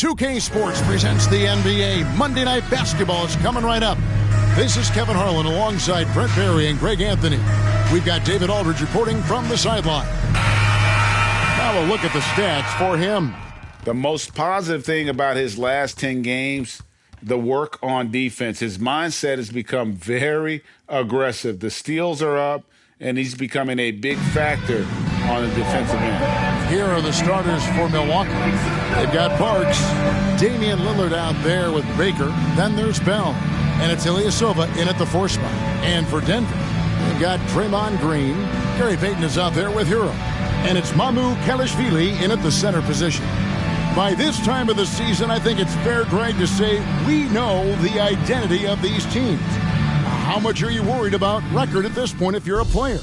2K Sports presents the NBA. Monday Night Basketball is coming right up. This is Kevin Harlan alongside Brent Barry and Greg Anthony. We've got David Aldridge reporting from the sideline. Now a look at the stats for him. The most positive thing about his last 10 games, the work on defense. His mindset has become very aggressive. The steals are up, and he's becoming a big factor on the defensive end. Here are the starters for Milwaukee. They've got Parks, Damian Lillard out there with Baker. Then there's Bell, and it's Ilyasova in at the 4 spot. And for Denver, they've got Draymond Green. Gary Payton is out there with Hero. And it's Mamoukelashvili in at the center position. By this time of the season, I think it's fair, Greg, to say we know the identity of these teams. How much are you worried about record at this point if you're a player?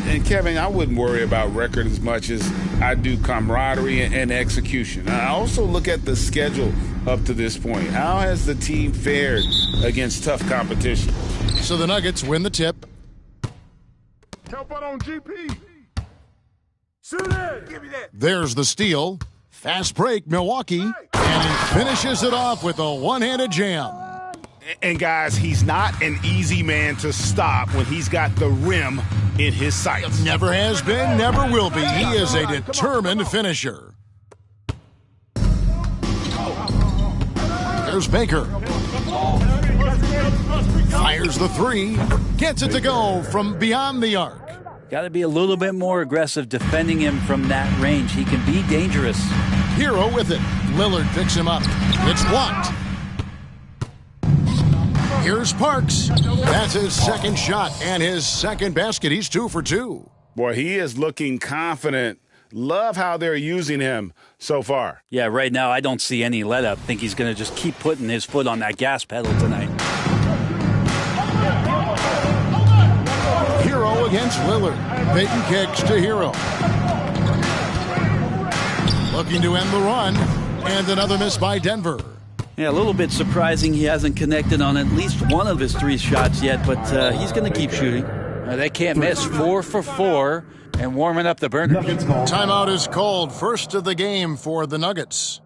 And, Kevin, I wouldn't worry about record as much as I do camaraderie and execution. I also look at the schedule up to this point. How has the team fared against tough competition? So the Nuggets win the tip. Help out on GP. Shoot it. Give me that. There's the steal. Fast break, Milwaukee. And he finishes it off with a one-handed jam. And, guys, he's not an easy man to stop when he's got the rim in his sights. Never has been, never will be. He is a determined finisher. There's Baker. Fires the 3. Gets it to go from beyond the arc. Got to be a little bit more aggressive defending him from that range. He can be dangerous. Hero with it. Lillard picks him up. It's blocked. Here's Parks. That's his second shot and his second basket. He's 2 for 2. Boy, he is looking confident. Love how they're using him so far. Yeah, right now I don't see any let up. Think he's going to just keep putting his foot on that gas pedal tonight. Hero against Lillard. Payton kicks to Hero. Looking to end the run. And another miss by Denver. Yeah, a little bit surprising he hasn't connected on at least one of his 3 shots yet, but he's going to keep shooting. They can't miss. 4 for 4 and warming up the burner. Timeout is called. First of the game for the Nuggets.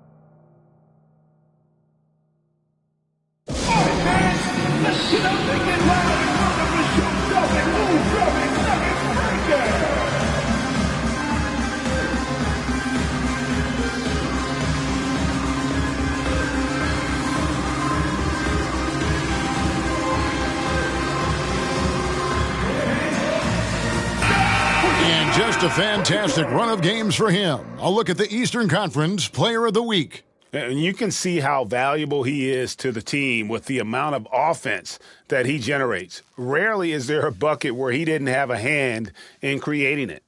Just a fantastic run of games for him. A look at the Eastern Conference Player of the Week. And you can see how valuable he is to the team with the amount of offense that he generates. Rarely is there a bucket where he didn't have a hand in creating it.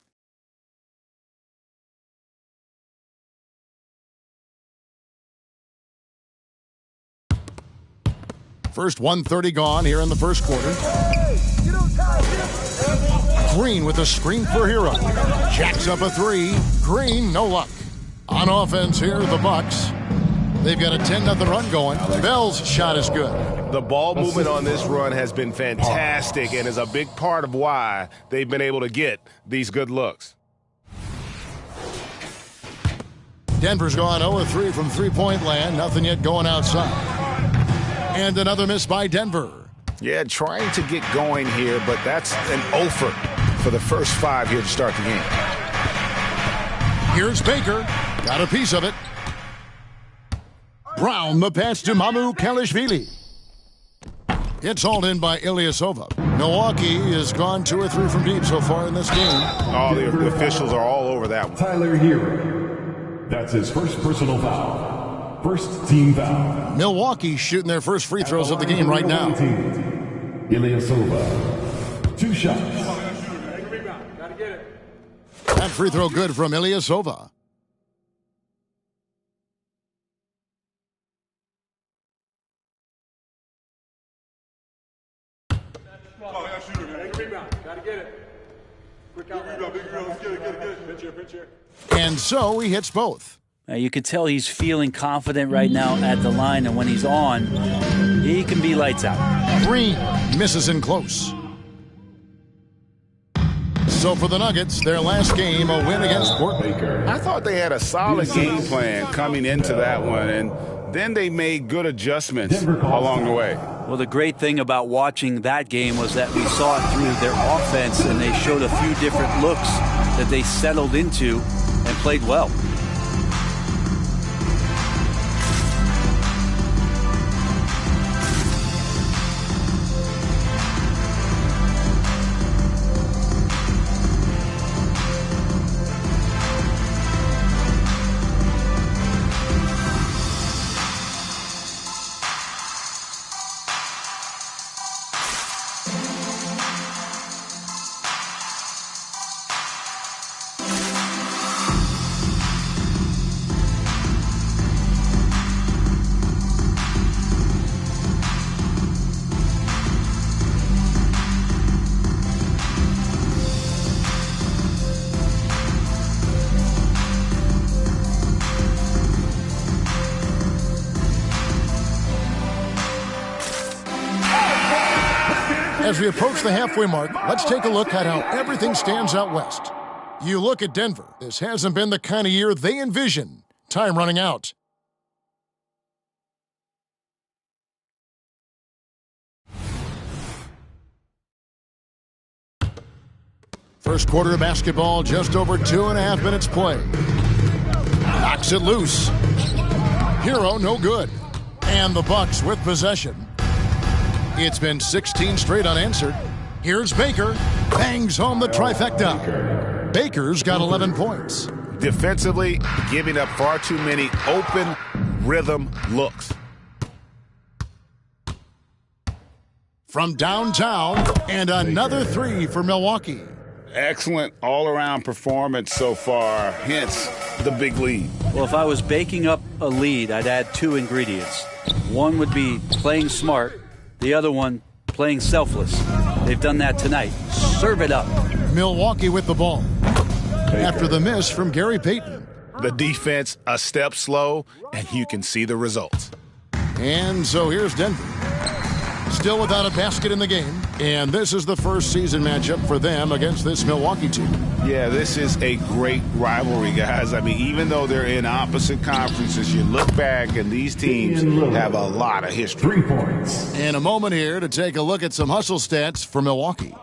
First 1:30 gone here in the first quarter. Green with a screen for Hero. Jacks up a 3. Green, no luck. On offense here, the Bucks. They've got a 10-0 run going. Bell's shot is good. The ball movement on this run has been fantastic and is a big part of why they've been able to get these good looks. Denver's gone 0-3 from three-point land. Nothing yet going outside. And another miss by Denver. Yeah, trying to get going here, but that's an offer for the first 5 here to start the game. Here's Baker. Got a piece of it. Brown, the pass to Mamoukelashvili. It's hauled in by Ilyasova. Milwaukee has gone 2 or 3 from deep so far in this game. Oh, the officials are all over that one. Tyler Hero. That's his first personal foul. First team foul. Milwaukee shooting their first free throws of the game right now. Ilyasova. 2 shots. That free throw good from Ilyasova. And so he hits both. You could tell he's feeling confident right now at the line, and when he's on, he can be lights out. Green misses in close. So for the Nuggets, their last game, a win against Portland. I thought they had a solid game plan coming into that one, and then they made good adjustments along the way. Well, the great thing about watching that game was that we saw it through their offense, and they showed a few different looks that they settled into and played well. As we approach the halfway mark, let's take a look at how everything stands out west. You look at Denver. This hasn't been the kind of year they envision. Time running out. First quarter of basketball, just over 2.5 minutes play. Knocks it loose. Hero, no good. And the Bucks with possession. It's been 16 straight unanswered. Here's Baker. Bangs home the trifecta. Baker's got 11 points. Defensively, giving up far too many open rhythm looks. From downtown, and another three for Milwaukee. Excellent all-around performance so far, hence the big lead. Well, if I was baking up a lead, I'd add two ingredients. One would be playing smart. The other one, playing selfless. They've done that tonight. Serve it up. Milwaukee with the ball. After the miss from Gary Payton. The defense a step slow, and you can see the results. And so here's Denver. Still without a basket in the game. And this is the first season matchup for them against this Milwaukee team. Yeah, this is a great rivalry, guys. I mean, even though they're in opposite conferences, you look back and these teams have a lot of history. 3 points. And a moment here to take a look at some hustle stats for Milwaukee.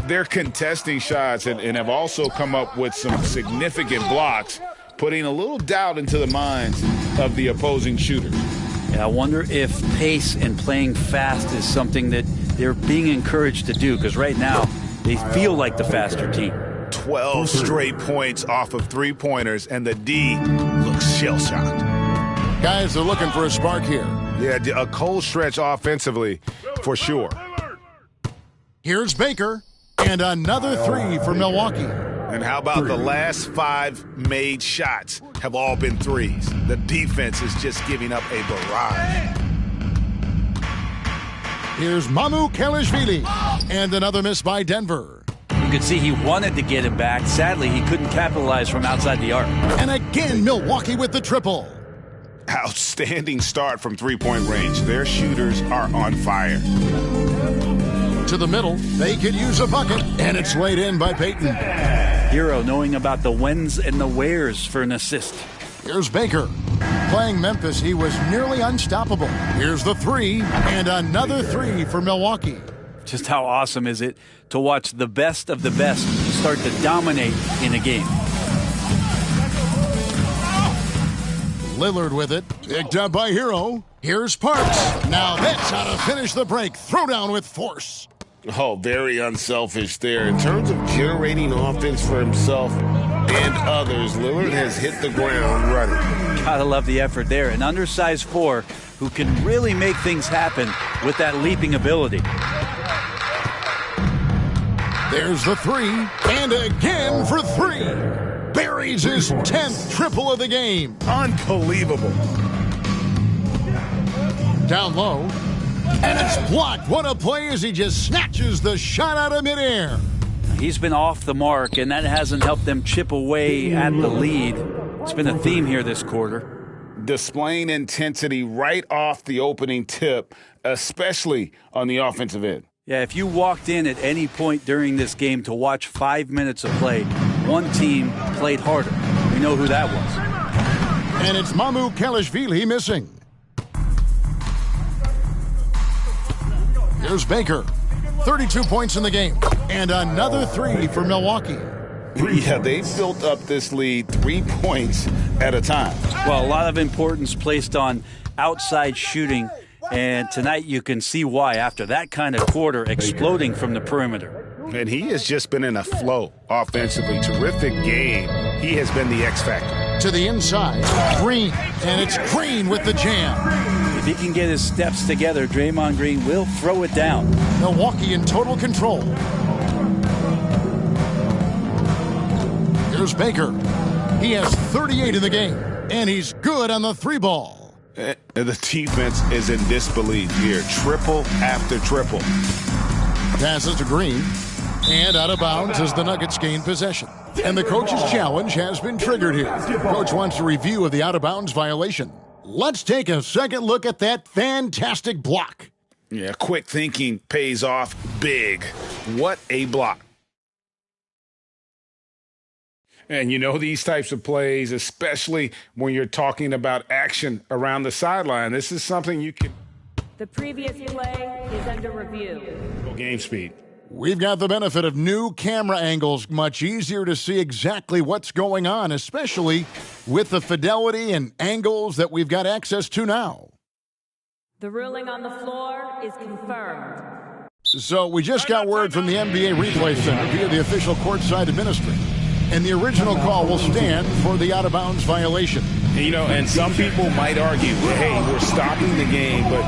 They're contesting shots and have also come up with some significant blocks, putting a little doubt into the minds of the opposing shooters. I wonder if pace and playing fast is something that they're being encouraged to do, because right now they feel like the faster team. 12 straight points off of three-pointers, and the D looks shell-shocked. Guys, they're looking for a spark here. Yeah, a cold stretch offensively for sure. Here's Baker, and another three for Milwaukee. And how about the last 5 made shots have all been threes? The defense is just giving up a barrage. Here's Mamu Kelishvili, and another miss by Denver. You could see he wanted to get him back. Sadly, he couldn't capitalize from outside the arc. And again, Milwaukee with the triple. Outstanding start from three-point range. Their shooters are on fire. To the middle, they could use a bucket, and it's laid in by Payton. Hero knowing about the whens and the wheres for an assist. Here's Baker. Playing Memphis, he was nearly unstoppable. Here's the three, and another three for Milwaukee. Just how awesome is it to watch the best of the best start to dominate in a game? Lillard with it. Picked up by Hero. Here's Parks. Now that's how to finish the break. Throw down with force. Oh, very unselfish there. In terms of generating offense for himself and others, Lillard has hit the ground running. Gotta love the effort there. An undersized 4 who can really make things happen with that leaping ability. There's the three, and again for three. Buries his 10th triple of the game. Unbelievable. Down low, and it's blocked. What a play as he just snatches the shot out of midair. He's been off the mark, and that hasn't helped them chip away at the lead. It's been a theme here this quarter. Displaying intensity right off the opening tip, especially on the offensive end. Yeah, if you walked in at any point during this game to watch 5 minutes of play, one team played harder. We know who that was. And it's Mamu Kalashvili missing. Here's Baker. 32 points in the game. And another three for Milwaukee. Yeah, they built up this lead 3 points at a time. Well, a lot of importance placed on outside shooting. And tonight you can see why after that kind of quarter exploding from the perimeter. And he has just been in a flow offensively. Terrific game. He has been the X factor. To the inside, Green. And it's Green with the jam. If he can get his steps together, Draymond Green will throw it down. Milwaukee in total control. Here's Baker. He has 38 in the game. And he's good on the three ball. The defense is in disbelief here. Triple after triple. Passes to Green. And out of bounds as the Nuggets gain possession. And the coach's challenge has been triggered here. Coach wants a review of the out of bounds violation. Let's take a second look at that fantastic block. Yeah, quick thinking pays off big. What a block. And you know these types of plays, especially when you're talking about action around the sideline, this is something you can... The previous play is under review. Game speed. We've got the benefit of new camera angles, much easier to see exactly what's going on, especially with the fidelity and angles that we've got access to now. The ruling on the floor is confirmed. So we just got word from the NBA Replay Center via the official courtside administrator. And the original call will stand for the out-of-bounds violation. You know, and some people might argue, hey, we're stopping the game, but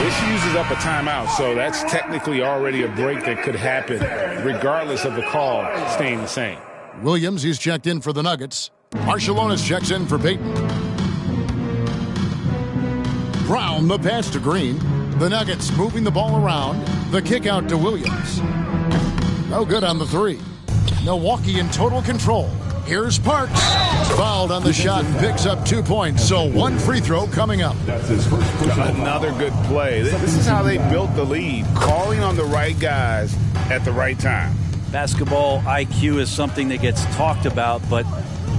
this uses up a timeout, so that's technically already a break that could happen, regardless of the call staying the same. Williams, he's checked in for the Nuggets. Marciulionis checks in for Payton. Brown, the pass to Green. The Nuggets moving the ball around. The kick out to Williams. No good on the three. Milwaukee in total control. Here's Parks. Fouled on the shot and picks up 2 points. So one free throw coming up. That's his first personal Another good play. This is how they built the lead. Calling on the right guys at the right time. Basketball IQ is something that gets talked about, but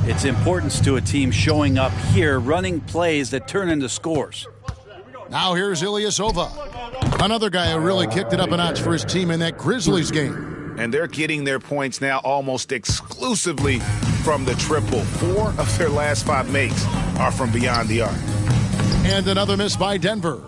its importance to a team showing up here, running plays that turn into scores. Now here's Ilyasova. Another guy who really kicked it up a notch for his team in that Grizzlies game. And they're getting their points now almost exclusively from the triple. 4 of their last 5 makes are from beyond the arc. And another miss by Denver.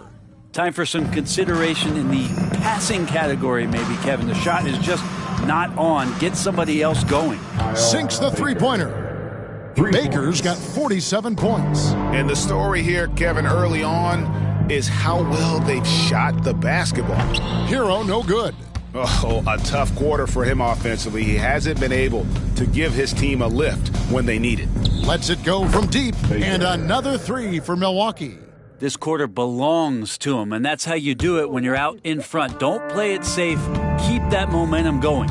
Time for some consideration in the passing category, maybe, Kevin. The shot is just not on. Get somebody else going. Sinks the three-pointer. Baker's got 47 points. And the story here, Kevin, early on is how well they've shot the basketball. Hero, no good. Oh, a tough quarter for him offensively. He hasn't been able to give his team a lift when they need it. Lets it go from deep, and another three for Milwaukee. This quarter belongs to him, and that's how you do it when you're out in front. Don't play it safe. Keep that momentum going.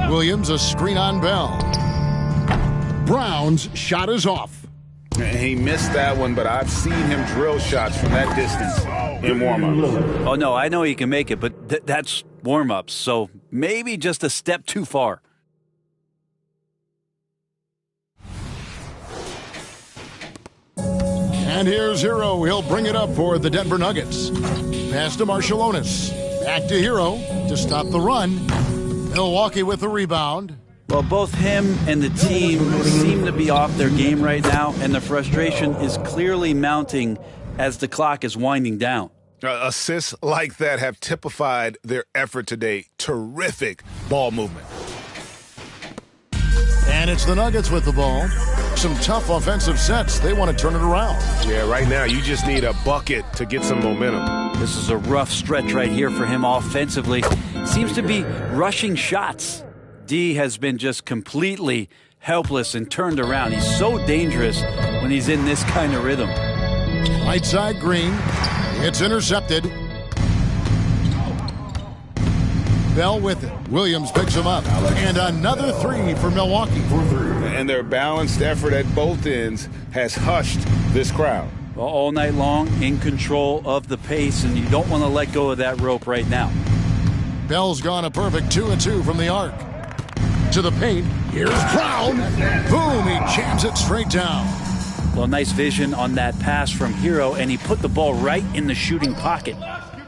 Williams, a screen on Bell. Brown's shot is off. He missed that one, but I've seen him drill shots from that distance in warm-ups. Oh, no, I know he can make it, but that's warm-ups, so maybe just a step too far. And here's Hero. He'll bring it up for the Denver Nuggets. Pass to Marciulionis. Back to Hero to stop the run. Milwaukee with the rebound. Well, both him and the team seem to be off their game right now, and the frustration is clearly mounting as the clock is winding down. Assists like that have typified their effort today. Terrific ball movement. And it's the Nuggets with the ball. Some tough offensive sets. They want to turn it around. Yeah, right now you just need a bucket to get some momentum. This is a rough stretch right here for him offensively. Seems to be rushing shots. D has been just completely helpless and turned around. He's so dangerous when he's in this kind of rhythm. Right side Green. It's intercepted. Bell with it. Williams picks him up. And another three for Milwaukee. And their balanced effort at both ends has hushed this crowd. All night long, in control of the pace, and you don't want to let go of that rope right now. Bell's gone a perfect 2-2 from the arc. To the paint. Here's Brown. Boom, he jams it straight down. Well, nice vision on that pass from Hero, and he put the ball right in the shooting pocket.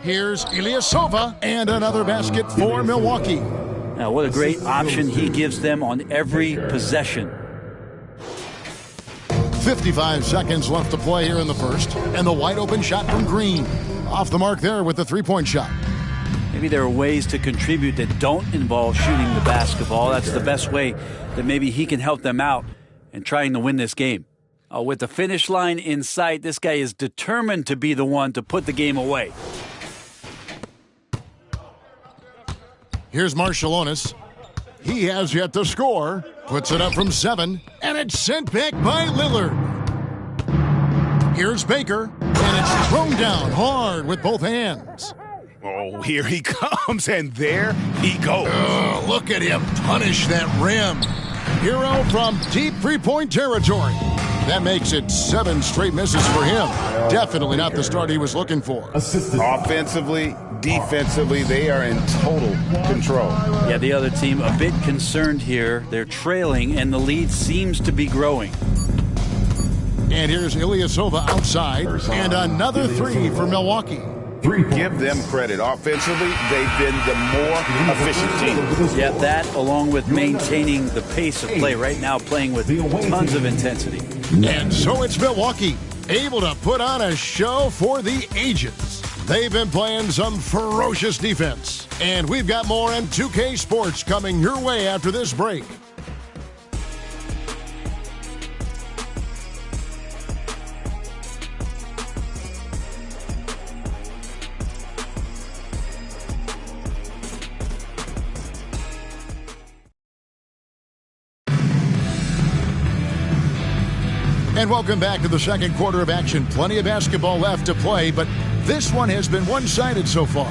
Here's Ilyasova, and another basket for Milwaukee. Now, what a great option he gives them on every possession. 55 seconds left to play here in the first, and the wide open shot from Green. Off the mark there with the three-point shot. Maybe there are ways to contribute that don't involve shooting the basketball. That's the best way that maybe he can help them out in trying to win this game. With the finish line in sight, this guy is determined to be the one to put the game away. Here's Marciulionis. He has yet to score. Puts it up from 7, and it's sent back by Lillard. Here's Baker, and it's thrown down hard with both hands. Oh, here he comes, and there he goes. Oh, look at him punish that rim. Hero from deep three-point territory. That makes it 7 straight misses for him. Definitely not the start he was looking for. Offensively, defensively, they are in total control. Yeah, the other team a bit concerned here. They're trailing, and the lead seems to be growing. And here's Ilyasova outside, and another 3 for Milwaukee. Give them credit. Offensively, they've been the more efficient team. Yeah, that along with maintaining the pace of play right now, playing with tons of intensity. And so it's Milwaukee, able to put on a show for the ages. They've been playing some ferocious defense. And we've got more M2K Sports coming your way after this break. And welcome back to the second quarter of action. Plenty of basketball left to play, but this one has been one-sided so far.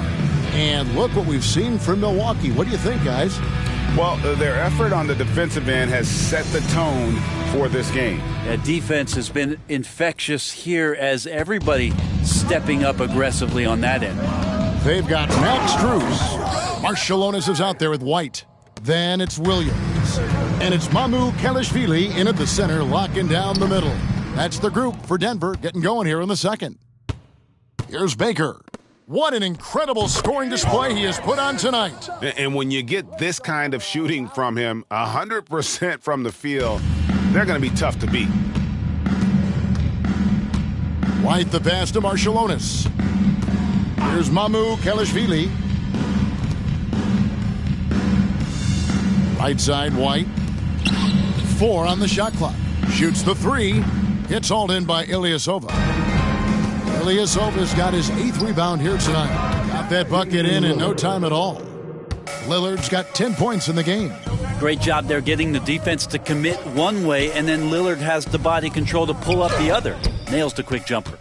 And look what we've seen from Milwaukee. What do you think, guys? Well, their effort on the defensive end has set the tone for this game. Yeah, defense has been infectious here as everybody stepping up aggressively on that end. They've got Max Strus. Marciulionis is out there with White. Then it's Williams. And it's Mamu Kelishvili in at the center, locking down the middle. That's the group for Denver getting going here in the second. Here's Baker. What an incredible scoring display he has put on tonight. And when you get this kind of shooting from him, 100% from the field, they're going to be tough to beat. White the pass to Marciulionis. Here's Mamu Kelishvili. Right side, White. 4 on the shot clock. Shoots the 3. Hits hauled in by Ilyasova. Ilyasova's got his 8th rebound here tonight. Got that bucket in no time at all. Lillard's got 10 points in the game. Great job there getting the defense to commit one way, and then Lillard has the body control to pull up the other. Nails the quick jumper.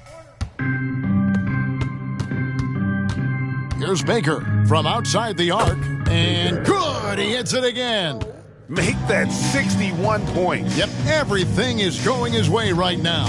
Here's Baker from outside the arc. And good! He hits it again. Make that 61 points. Yep, everything is going his way right now.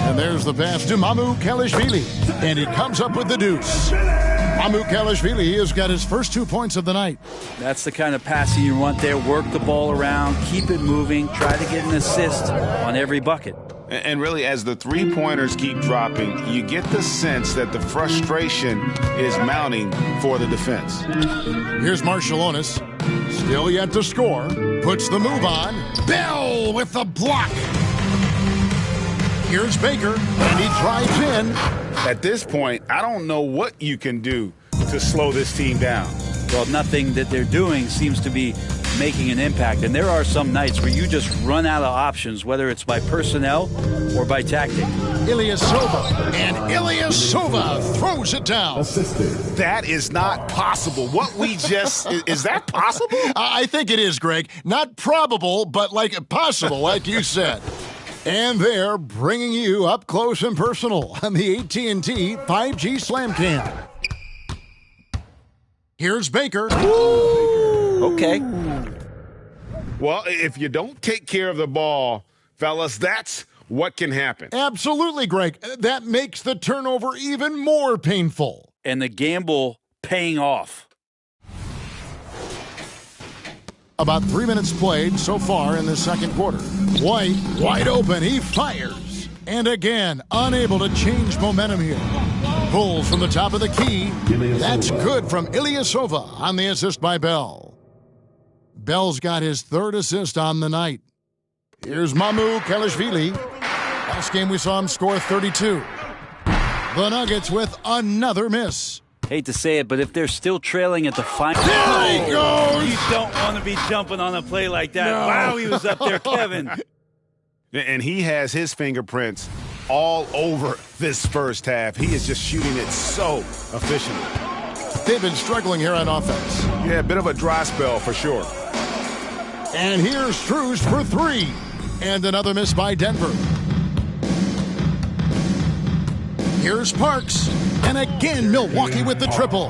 And there's the pass to Mamu Kelishvili. And he comes up with the deuce. Mamu Kelishvili has got his first 2 points of the night. That's the kind of passing you want there. Work the ball around, keep it moving, try to get an assist on every bucket. And really, as the three-pointers keep dropping, you get the sense that the frustration is mounting for the defense. Here's Marciulionis. Still yet to score. Puts the move on. Bell with the block. Here's Baker, and he drives in. At this point, I don't know what you can do to slow this team down. Well, nothing that they're doing seems to be making an impact. And there are some nights where you just run out of options, whether it's by personnel or by tactic. Ilyasova, and Ilyasova throws it down. That is not possible. What we just, is that possible? I think it is, Greg. Not probable, but like possible, like you said. And they're bringing you up close and personal on the AT&T 5G Slam Cam. Here's Baker. Ooh. Okay. Well, if you don't take care of the ball, Fellas, that's what can happen. Absolutely, Greg. That makes the turnover even more painful. And the gamble paying off. About 3 minutes played so far in the second quarter. White, wide open, he fires. And again, unable to change momentum here. Pulls from the top of the key. That's good from Ilyasova on the assist by Bell. Bell's got his third assist on the night. Here's Mamu Kelishvili. Last game we saw him score 32. The Nuggets with another miss. Hate to say it, but if they're still trailing at the final, There he goes! You don't want to be jumping on a play like that. No. Wow, he was up there, Kevin. And he has his fingerprints all over this first half. He is just shooting it so efficiently. They've been struggling here on offense. Yeah, a bit of a dry spell for sure. And here's Strus for three. And another miss by Denver. Here's Parks. And again, Milwaukee with the triple.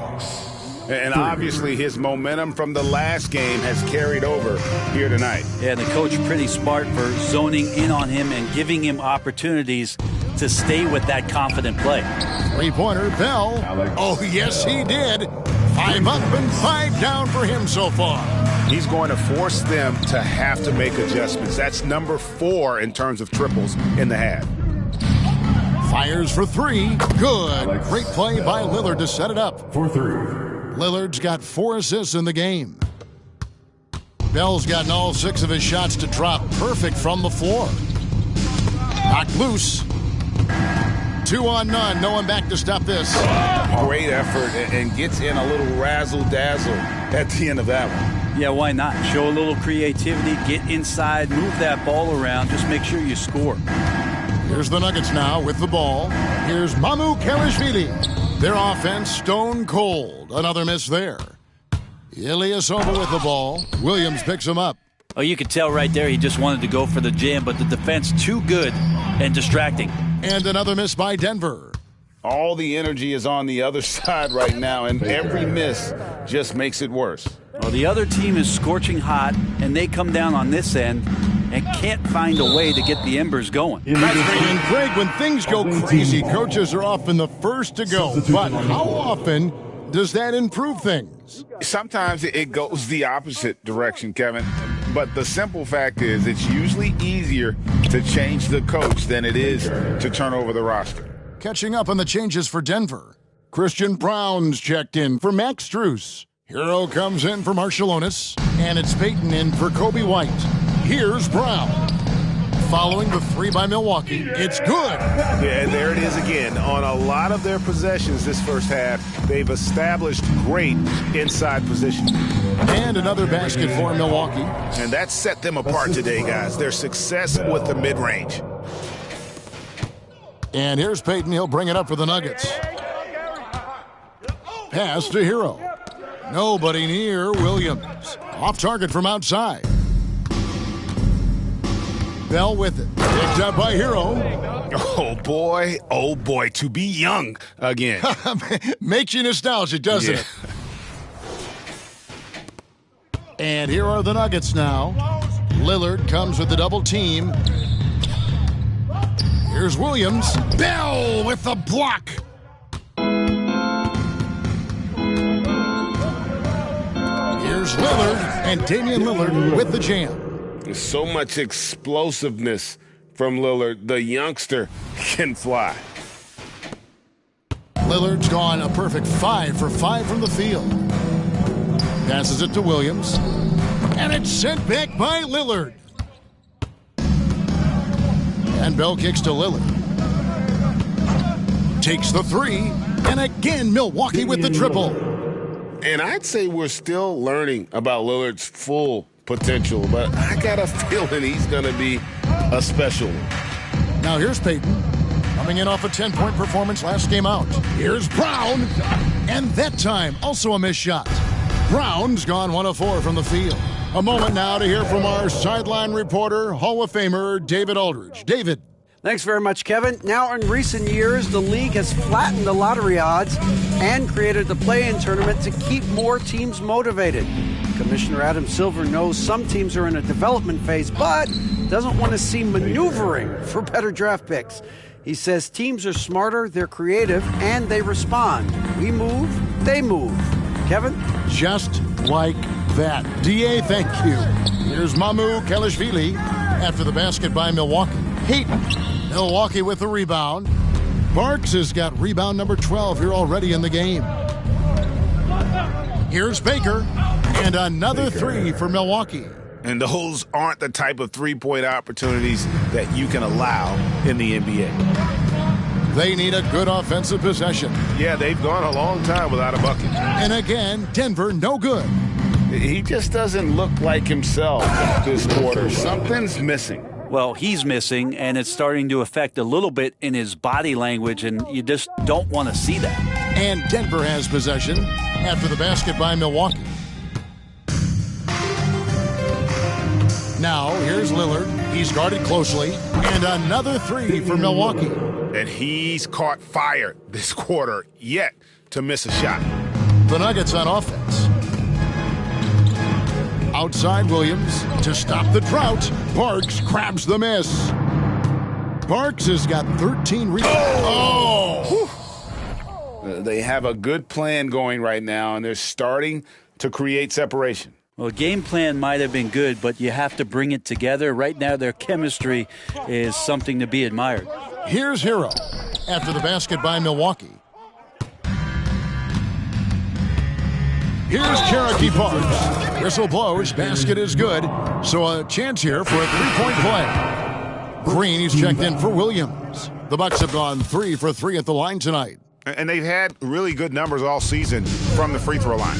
And obviously his momentum from the last game has carried over here tonight. Yeah, the coach pretty smart for zoning in on him and giving him opportunities to stay with that confident play. Three-pointer, Bell. Oh, yes, he did. 5 up and 5 down for him so far. He's going to force them to have to make adjustments. That's number 4 in terms of triples in the half. Fires for three. Good. Great play by Lillard to set it up. For three. Lillard's got 4 assists in the game. Bell's gotten all 6 of his shots to drop. Perfect from the floor. Knocked loose. 2 on none. No one back to stop this. Great effort and gets in a little razzle-dazzle at the end of that one. Yeah, why not? Show a little creativity, get inside, move that ball around, just make sure you score. Here's the Nuggets now with the ball. Here's Mamu Kelishvili. Their offense stone cold. Another miss there. Ilyasova with the ball. Williams picks him up. Oh, you could tell right there he just wanted to go for the jam, but the defense too good and distracting. And another miss by Denver. All the energy is on the other side right now, and every miss just makes it worse. Well, the other team is scorching hot, and they come down on this end and can't find a way to get the embers going. And Greg, when things go crazy, coaches are often the first to go. But how often does that improve things? Sometimes it goes the opposite direction, Kevin. But the simple fact is it's usually easier to change the coach than it is to turn over the roster. Catching up on the changes for Denver. Christian Brown's checked in for Max Strus. Hero comes in for Marciulionis. And it's Payton in for Kobe White. Here's Brown. Following the 3 by Milwaukee, it's good. Yeah, and there it is again. On a lot of their possessions this first half, they've established great inside position. And another basket for Milwaukee. And that set them apart today, guys. Their success with the mid-range. And here's Payton. He'll bring it up for the Nuggets. Pass to Hero. Nobody near Williams. Off target from outside. Bell with it. Picked up by Hero. Oh boy, to be young again. Makes you nostalgic, doesn't it? And here are the Nuggets now. Lillard comes with the double team. Here's Williams. Bell with the block. Here's Lillard, and Damian Lillard with the jam. There's so much explosiveness from Lillard. The youngster can fly. Lillard's gone a perfect 5 for 5 from the field. Passes it to Williams. And it's sent back by Lillard. And Bell kicks to Lillard. Takes the 3. And again, Milwaukee with the triple. And I'd say we're still learning about Lillard's full potential, but I got a feeling he's going to be a special one. Now here's Payton, coming in off a 10-point performance last game out. Here's Brown, and that time also a missed shot. Brown's gone 1 of 4 from the field. A moment now to hear from our sideline reporter, Hall of Famer David Aldridge. David. Thanks very much, Kevin. Now, in recent years, the league has flattened the lottery odds and created the play-in tournament to keep more teams motivated. Commissioner Adam Silver knows some teams are in a development phase, but doesn't want to see maneuvering for better draft picks. He says teams are smarter, they're creative, and they respond. We move, they move. Kevin? Just like that. DA, thank you. Here's Mamu Kelishvili after the basket by Milwaukee. Hayton. Milwaukee with the rebound. Parks has got rebound number 12 here already in the game. Here's Baker. And another three for Milwaukee. And those aren't the type of three-point opportunities that you can allow in the NBA. They need a good offensive possession. Yeah, they've gone a long time without a bucket. And again, Denver no good. He just doesn't look like himself this quarter. Something's missing. Well, he's missing, and it's starting to affect a little bit in his body language, and you just don't want to see that. And Denver has possession after the basket by Milwaukee. Now, here's Lillard. He's guarded closely. And another three for Milwaukee. And he's caught fire this quarter, yet to miss a shot. The Nuggets on offense. Outside Williams to stop the drought. Parks grabs the miss. Parks has got 13 rebounds. They have a good plan going right now, and they're starting to create separation. Well, game plan might have been good, but you have to bring it together. Right now, their chemistry is something to be admired. Here's Hero after the basket by Milwaukee. Here's Cherokee Parks. Whistle blows. Basket is good. So a chance here for a three-point play. Green, he's checked in for Williams. The Bucks have gone 3 for 3 at the line tonight. And they've had really good numbers all season from the free throw line.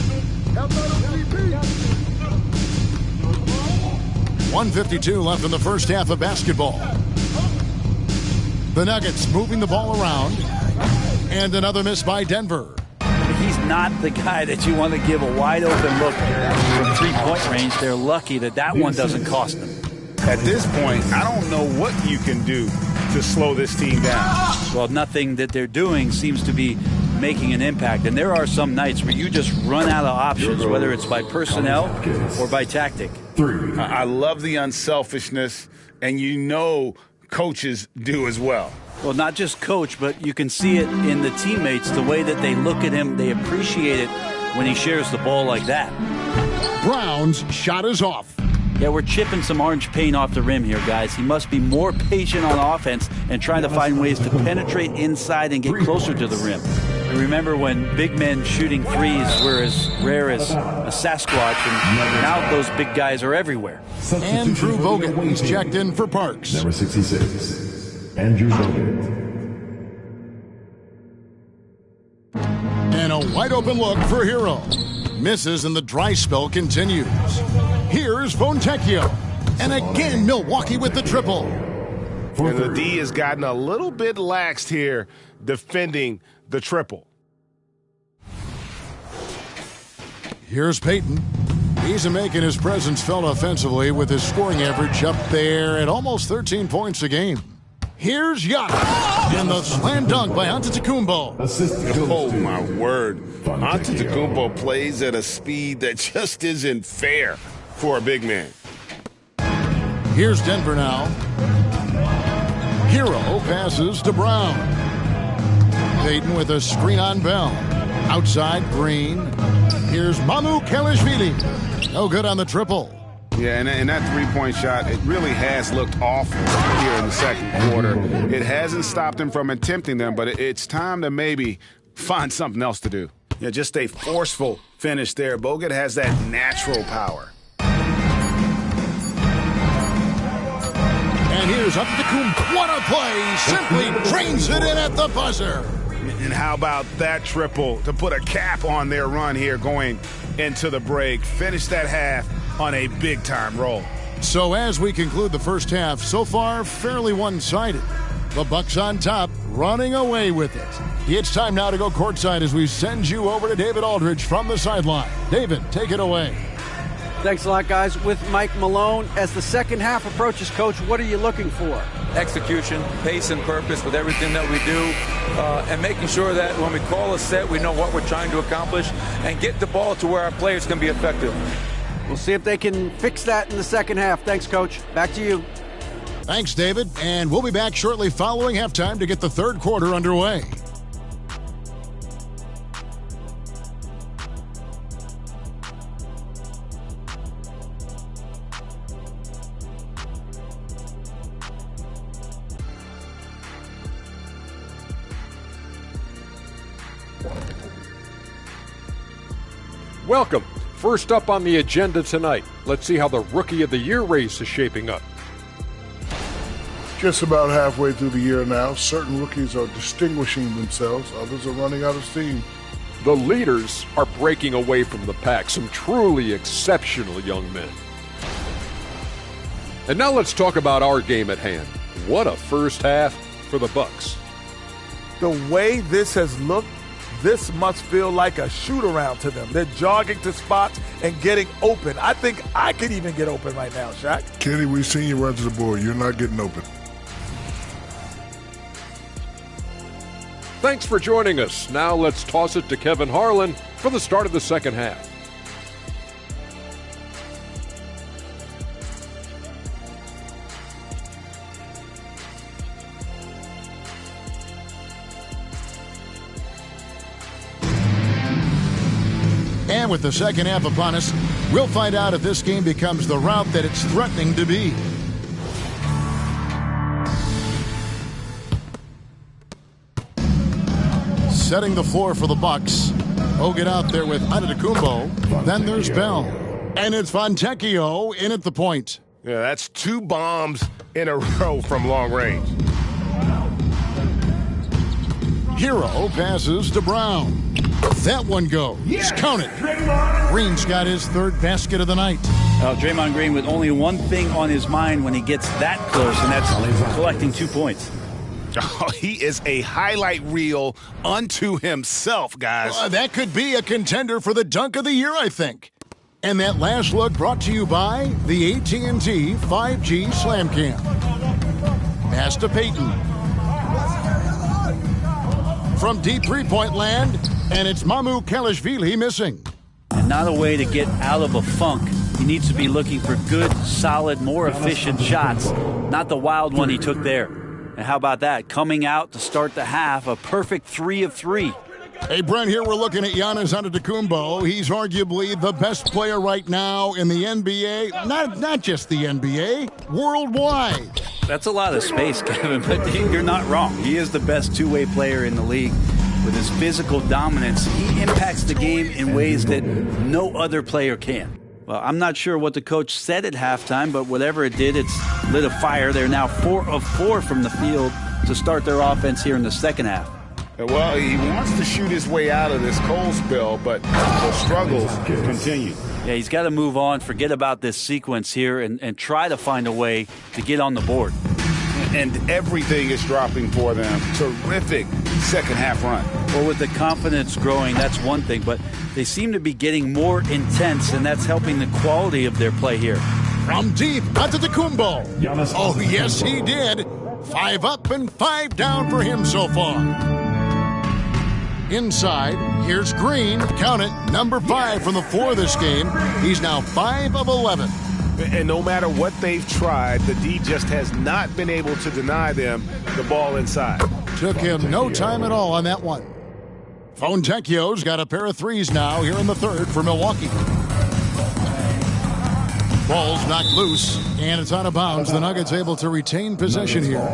1:52 left in the first half of basketball. The Nuggets moving the ball around. And another miss by Denver. He's not the guy that you want to give a wide-open look from three-point range. They're lucky that one doesn't cost them. At this point, I don't know what you can do to slow this team down. Well, nothing that they're doing seems to be making an impact. And there are some nights where you just run out of options, whether it's by personnel or by tactic. I love the unselfishness, and you know coaches do as well. Well, not just coach, but you can see it in the teammates, the way that they look at him. They appreciate it when he shares the ball like that. Brown's shot is off. Yeah, we're chipping some orange paint off the rim here, guys. He must be more patient on offense and trying to find ways to penetrate inside and get closer to the rim. And remember when big men shooting threes were as rare as a Sasquatch, and now those big guys are everywhere. Andrew Bogut, he's checked in for Parks. Number 66. Andrew Bogut. And a wide open look for Hero. Misses and the dry spell continues. Here's Fontecchio. And again, Milwaukee with the triple. And the D has gotten a little bit laxed here defending the triple. Here's Peyton. He's making his presence felt offensively with his scoring average up there at almost 13 points a game. Here's Giannis. And the slam dunk by Antetokounmpo. Oh, my word. Antetokounmpo plays at a speed that just isn't fair for a big man. Here's Denver now. Hero passes to Brown. Peyton with a screen on Bell. Outside, Green. Here's Mamu Kelishvili. No good on the triple. Yeah, and that three-point shot, it really has looked awful here in the second quarter. It hasn't stopped him from attempting them, but it's time to maybe find something else to do. Yeah, just a forceful finish there. Bogut has that natural power. And here's Antetokounmpo. What a play! Simply drains it in at the buzzer. And how about that triple to put a cap on their run here going into the break? Finish that half on a big-time roll. So as we conclude the first half, so far fairly one-sided. The Bucks on top, running away with it. It's time now to go courtside as we send you over to David Aldridge from the sideline. David, take it away. Thanks a lot, guys. With Mike Malone, as the second half approaches, Coach, what are you looking for? Execution, pace, and purpose with everything that we do, and making sure that when we call a set, we know what we're trying to accomplish and get the ball to where our players can be effective. We'll see if they can fix that in the second half. Thanks, Coach. Back to you. Thanks, David. And we'll be back shortly following halftime to get the third quarter underway. Welcome. First up on the agenda tonight, let's see how the Rookie of the Year race is shaping up. Just about halfway through the year now, certain rookies are distinguishing themselves, others are running out of steam. The leaders are breaking away from the pack, some truly exceptional young men. And now let's talk about our game at hand. What a first half for the Bucks. The way this has looked, this must feel like a shoot-around to them. They're jogging to spots and getting open. I think I could even get open right now, Shaq. Kenny, we've seen you run to the board. You're not getting open. Thanks for joining us. Now let's toss it to Kevin Harlan for the start of the second half. And with the second half upon us, we'll find out if this game becomes the route that it's threatening to be. Setting the floor for the Bucks. Hogan out there with Antetokounmpo. Then there's Bell. And it's Fontecchio in at the point. Yeah, that's 2 bombs in a row from long range. Hero passes to Brown. That one goes. Count it. Green's got his third basket of the night. Draymond Green with only one thing on his mind when he gets that close, and that's collecting 2 points. Oh, he is a highlight reel unto himself, guys. That could be a contender for the dunk of the year, I think. And that last look brought to you by the AT&T 5G Slam Cam. Pass to Peyton. From deep three-point land, and it's Mamu Kelishvili missing. And not a way to get out of a funk. He needs to be looking for good, solid, more efficient shots, not the wild one he took there. And how about that? Coming out to start the half, a perfect 3 of 3. Hey, Brent, here we're looking at Giannis Antetokounmpo. He's arguably the best player right now in the NBA. Not just the NBA, worldwide. That's a lot of space, Kevin, but you're not wrong. He is the best two-way player in the league. With his physical dominance, he impacts the game in ways that no other player can. Well, I'm not sure what the coach said at halftime, but whatever it did, it's lit a fire. They're now 4 of 4 from the field to start their offense here in the second half. Well, he wants to shoot his way out of this cold spell, but the struggles continue. Yeah, he's got to move on, forget about this sequence here, and try to find a way to get on the board. And everything is dropping for them. Terrific second half run. Well, with the confidence growing, that's one thing, but they seem to be getting more intense, and that's helping the quality of their play here. From deep, Antetokounmpo. Oh, yes, he did. 5 up and 5 down for him so far. Inside, here's Green. Count it, number 5 from the floor this game. He's now 5 of 11. And no matter what they've tried, the D just has not been able to deny them the ball inside. Took him no time at all on that one. Fontecchio's got a pair of threes now here in the third for Milwaukee. Ball's knocked loose, and it's out of bounds. The Nuggets able to retain possession here.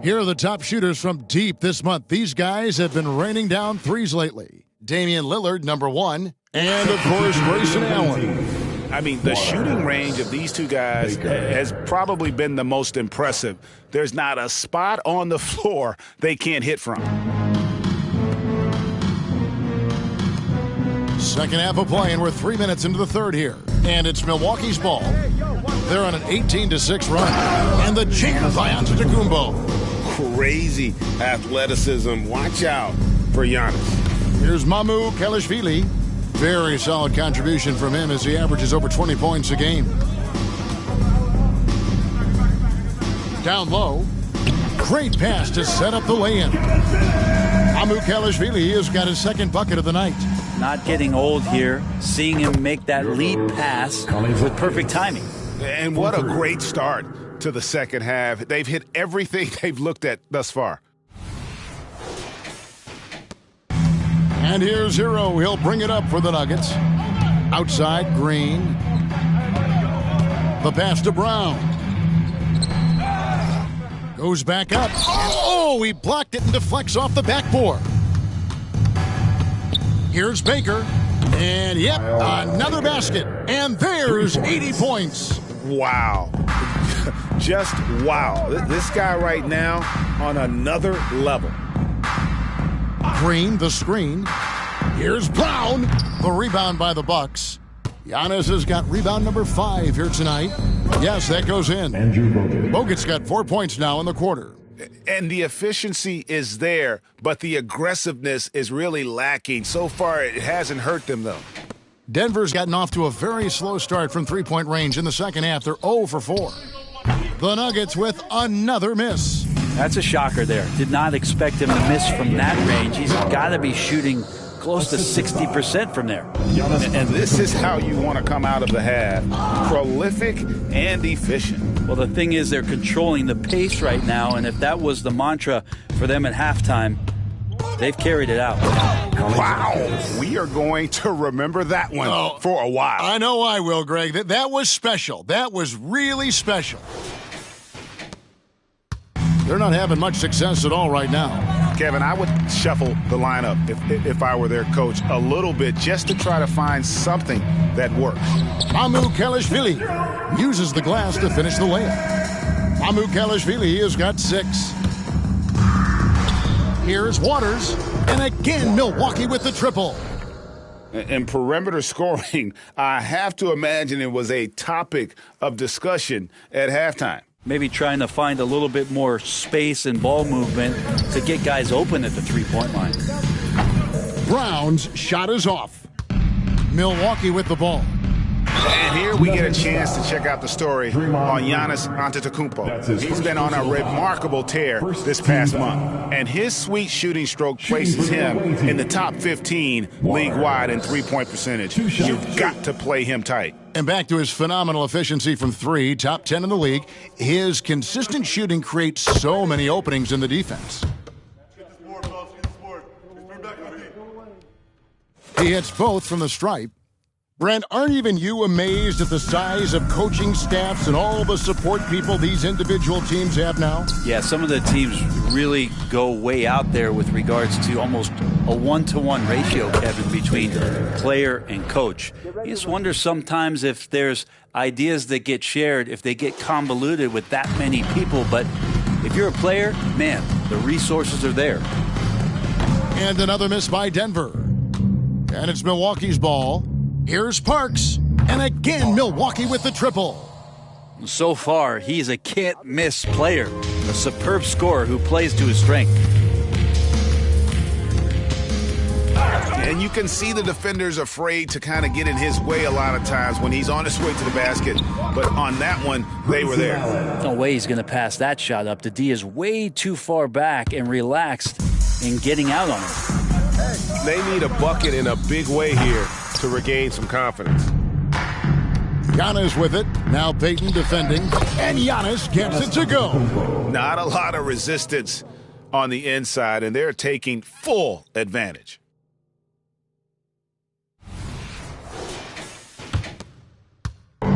Here are the top shooters from deep this month. These guys have been raining down threes lately. Damian Lillard, number 1, and, of course, Grayson Allen. I mean, the shooting range of these two guys has probably been the most impressive. There's not a spot on the floor they can't hit from. Second half of play, and we're 3 minutes into the third here. And it's Milwaukee's ball. They're on an 18-6 run. And the jam by Antetokounmpo. Crazy athleticism. Watch out for Giannis. Here's Mamu Kelishvili. Very solid contribution from him as he averages over 20 points a game. Down low. Great pass to set up the lay-in. Mamu Kelishvili has got his second bucket of the night. not getting old here, seeing him make that lead pass with perfect timing. And what a great start to the second half. They've hit everything they've looked at thus far. And here's Hero. He'll bring it up for the Nuggets. Outside, Green. The pass to Brown. Goes back up. Oh, he blocked it and deflects off the backboard. Here's Baker. And, yep, another basket. And there's 80 points. Wow. Just wow. This guy right now on another level. Green, the screen. Here's Brown. The rebound by the Bucks. Giannis has got rebound number 5 here tonight. Yes, that goes in. Bogut's got 4 points now in the quarter. And the efficiency is there, but the aggressiveness is really lacking. So far, it hasn't hurt them, though. Denver's gotten off to a very slow start from three-point range in the second half. They're 0 for 4. The Nuggets with another miss. That's a shocker there. Did not expect him to miss from that range. He's got to be shooting close to 60% from there. And this is how you want to come out of the half. Prolific and efficient. Well, the thing is they're controlling the pace right now, and if that was the mantra for them at halftime, they've carried it out. Wow. We are going to remember that one for a while. I know I will, Greg. That was special. That was really special. They're not having much success at all right now. Kevin, I would shuffle the lineup if I were their coach a little bit just to try to find something that works. MILWAUKEE uses the glass to finish the layup. MILWAUKEE has got 6. Here's Waters, and again Milwaukee with the triple. In perimeter scoring, I have to imagine it was a topic of discussion at halftime. Maybe trying to find a little bit more space and ball movement to get guys open at the three-point line. Brown's shot is off. Milwaukee with the ball. And here we get a chance to check out the story on Giannis Antetokounmpo. He's been on a remarkable tear this past month, and his sweet shooting stroke places him in the top 15 league-wide in three-point percentage. You've got to play him tight. And back to his phenomenal efficiency from 3, top 10 in the league. His consistent shooting creates so many openings in the defense. He hits both from the stripe. Brent, aren't even you amazed at the size of coaching staffs and all the support people these individual teams have now? Yeah, some of the teams really go way out there with regards to almost a 1-to-1 ratio, Kevin, between player and coach. You just wonder sometimes if there's ideas that get shared, if they get convoluted with that many people. But if you're a player, man, the resources are there. And another miss by Denver. And it's Milwaukee's ball. Here's Parks, and again Milwaukee with the triple. So far, he's a can't-miss player, a superb scorer who plays to his strength. And you can see the defenders afraid to kind of get in his way a lot of times when he's on his way to the basket. But on that one, they were there. No way he's going to pass that shot up. The D is way too far back and relaxed in getting out on it. They need a bucket in a big way here to regain some confidence. Giannis with it. Now Peyton defending. And Giannis gets it to go. Not a lot of resistance on the inside, and they're taking full advantage.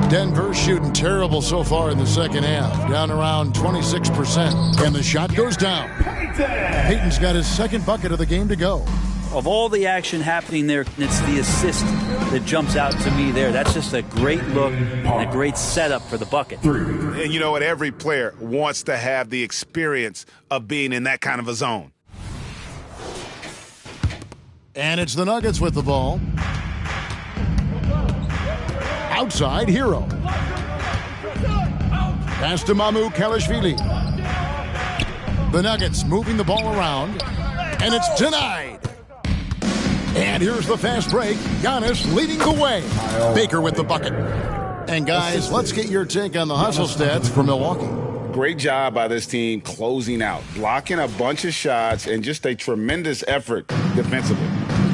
Denver shooting terrible so far in the second half. Down around 26%. And the shot goes down. Peyton's got his second bucket of the game to go. Of all the action happening there, it's the assist that jumps out to me there. That's just a great look and a great setup for the bucket. And you know what? Every player wants to have the experience of being in that kind of a zone. And it's the Nuggets with the ball. Outside, Hero. Pass to MILWAUKEE. The Nuggets moving the ball around. And it's denied. And here's the fast break. Giannis leading the way. Baker with the bucket. And guys, let's get your take on the hustle stats for Milwaukee. Great job by this team closing out, blocking a bunch of shots, and just a tremendous effort defensively.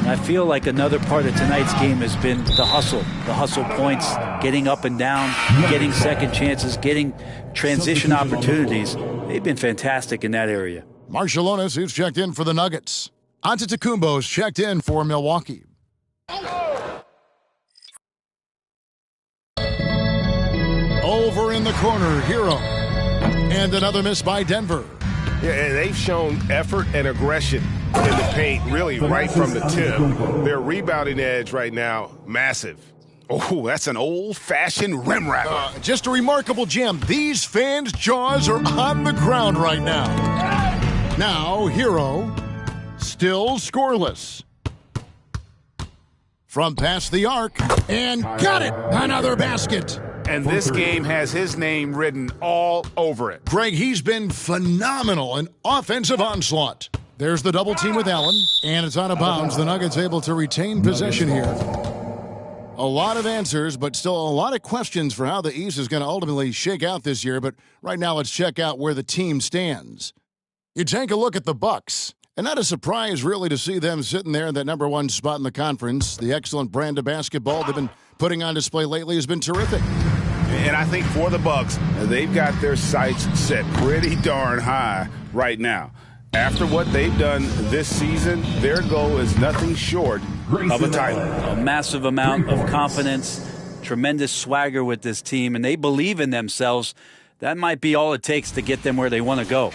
And I feel like another part of tonight's game has been the hustle points, getting up and down, getting second chances, getting transition opportunities. They've been fantastic in that area. Marciulionis, who's checked in for the Nuggets. Antetokounmpo's checked in for Milwaukee. Over in the corner, Hero. And another miss by Denver. Yeah, and they've shown effort and aggression in the paint, really right from the tip. Their rebounding edge right now, massive. Oh, that's an old-fashioned rim wrapper. Just a remarkable gem. These fans' jaws are on the ground right now. Now, Hero, still scoreless. From past the arc, and got it! Another basket. And this game has his name written all over it. Greg, he's been phenomenal. An offensive onslaught. There's the double team with Allen, and it's out of bounds. The Nuggets able to retain possession here. A lot of answers, but still a lot of questions for how the East is going to ultimately shake out this year. But right now, let's check out where the team stands. You take a look at the Bucks, and not a surprise, really, to see them sitting there in that number one spot in the conference. The excellent brand of basketball they've been putting on display lately has been terrific. And I think for the Bucks, they've got their sights set pretty darn high right now. After what they've done this season, their goal is nothing short of a title. A massive amount of confidence, tremendous swagger with this team, and they believe in themselves. That might be all it takes to get them where they want to go.